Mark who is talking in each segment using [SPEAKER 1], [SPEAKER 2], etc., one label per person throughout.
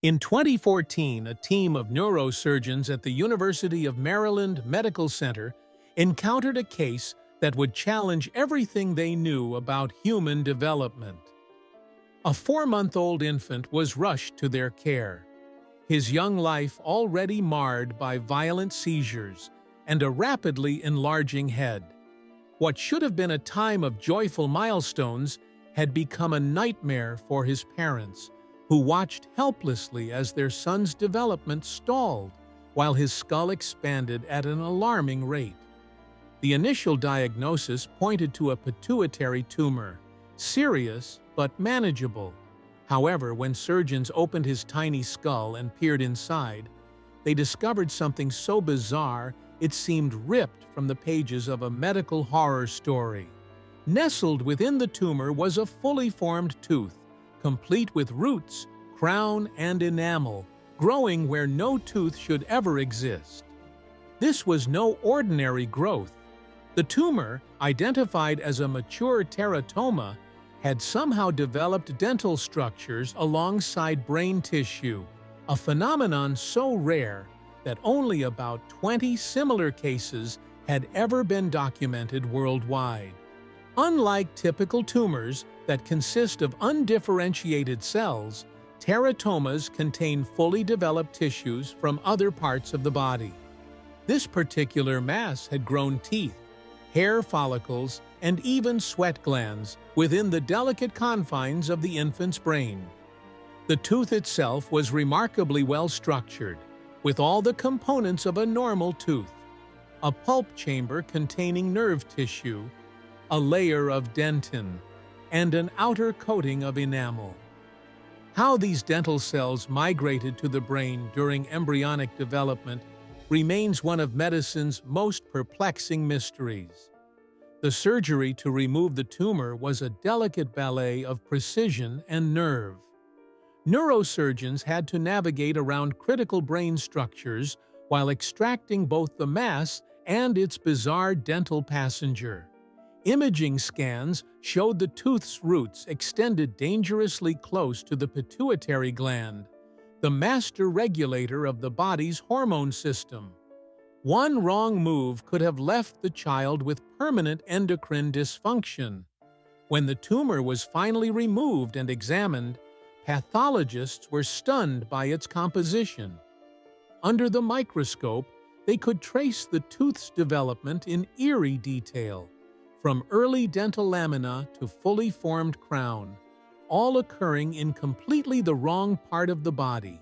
[SPEAKER 1] In 2014, a team of neurosurgeons at the University of Maryland Medical Center encountered a case that would challenge everything they knew about human development. A 4-month-old infant was rushed to their care, his young life already marred by violent seizures and a rapidly enlarging head. What should have been a time of joyful milestones had become a nightmare for his parents, who watched helplessly as their son's development stalled while his skull expanded at an alarming rate. The initial diagnosis pointed to a pituitary tumor, serious but manageable. However, when surgeons opened his tiny skull and peered inside, they discovered something so bizarre it seemed ripped from the pages of a medical horror story. Nestled within the tumor was a fully formed tooth, complete with roots, crown, and enamel, growing where no tooth should ever exist. This was no ordinary growth. The tumor, identified as a mature teratoma, had somehow developed dental structures alongside brain tissue, a phenomenon so rare that only about 20 similar cases had ever been documented worldwide. Unlike typical tumors that consist of undifferentiated cells, teratomas contain fully developed tissues from other parts of the body. This particular mass had grown teeth, hair follicles, and even sweat glands within the delicate confines of the infant's brain. The tooth itself was remarkably well structured, with all the components of a normal tooth: a pulp chamber containing nerve tissue, a layer of dentin, and an outer coating of enamel. How these dental cells migrated to the brain during embryonic development remains one of medicine's most perplexing mysteries. The surgery to remove the tumor was a delicate ballet of precision and nerve. Neurosurgeons had to navigate around critical brain structures while extracting both the mass and its bizarre dental passenger. Imaging scans showed the tooth's roots extended dangerously close to the pituitary gland, the master regulator of the body's hormone system. One wrong move could have left the child with permanent endocrine dysfunction. When the tumor was finally removed and examined, pathologists were stunned by its composition. Under the microscope, they could trace the tooth's development in eerie detail, from early dental lamina to fully formed crown, all occurring in completely the wrong part of the body.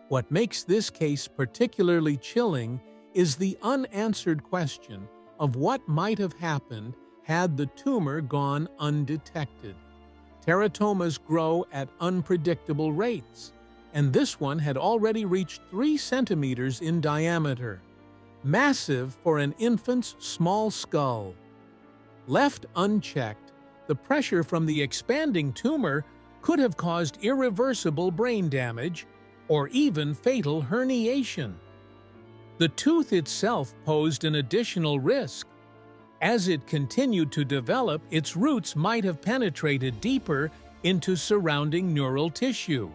[SPEAKER 1] What makes this case particularly chilling is the unanswered question of what might have happened had the tumor gone undetected. Teratomas grow at unpredictable rates, and this one had already reached 3 centimeters in diameter, massive for an infant's small skull. Left unchecked, the pressure from the expanding tumor could have caused irreversible brain damage or even fatal herniation. The tooth itself posed an additional risk. As it continued to develop, its roots might have penetrated deeper into surrounding neural tissue.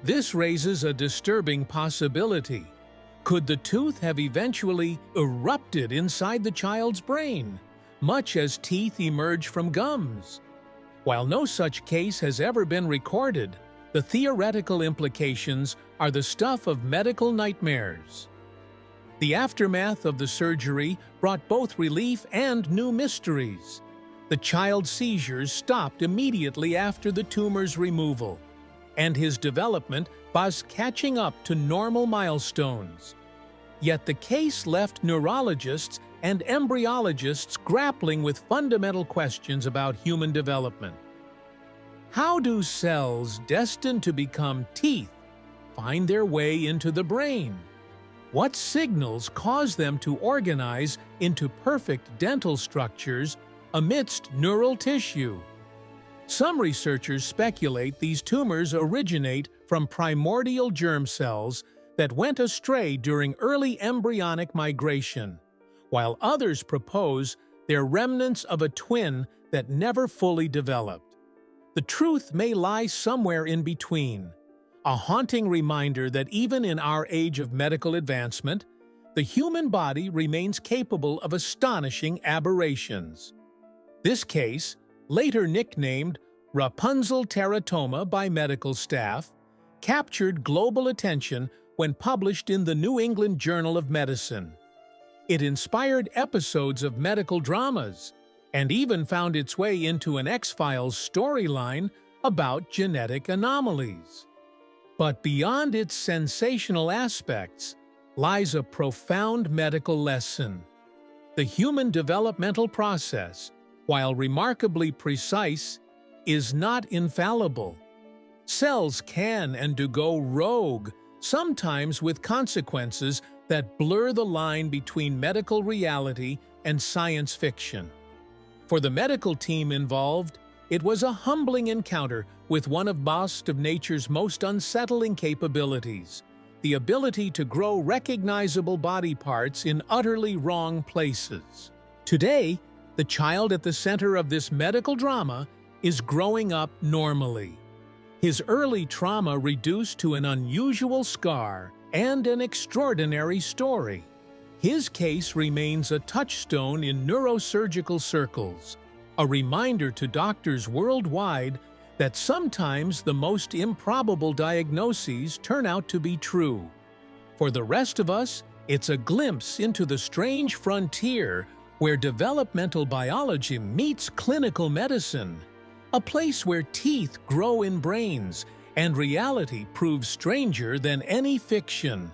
[SPEAKER 1] This raises a disturbing possibility. Could the tooth have eventually erupted inside the child's brain, much as teeth emerge from gums? While no such case has ever been recorded, the theoretical implications are the stuff of medical nightmares. The aftermath of the surgery brought both relief and new mysteries. The child's seizures stopped immediately after the tumor's removal, and his development was catching up to normal milestones. Yet the case left neurologists and embryologists grappling with fundamental questions about human development. How do cells destined to become teeth find their way into the brain? What signals cause them to organize into perfect dental structures amidst neural tissue? Some researchers speculate these tumors originate from primordial germ cells that went astray during early embryonic migration, while others propose they're remnants of a twin that never fully developed. The truth may lie somewhere in between. a haunting reminder that even in our age of medical advancement, the human body remains capable of astonishing aberrations. This case, later nicknamed Rapunzel teratoma by medical staff, captured global attention when published in the New England Journal of Medicine. It inspired episodes of medical dramas and even found its way into an X-Files storyline about genetic anomalies. But beyond its sensational aspects lies a profound medical lesson. The human developmental process, while remarkably precise, is not infallible. Cells can and do go rogue, sometimes with consequences that blur the line between medical reality and science fiction. For the medical team involved, it was a humbling encounter with one of nature's most unsettling capabilities, the ability to grow recognizable body parts in utterly wrong places. Today, the child at the center of this medical drama is growing up normally. His early trauma reduced to an unusual scar and an extraordinary story. His case remains a touchstone in neurosurgical circles, a reminder to doctors worldwide that sometimes the most improbable diagnoses turn out to be true. For the rest of us, it's a glimpse into the strange frontier where developmental biology meets clinical medicine, a place where teeth grow in brains and reality proves stranger than any fiction.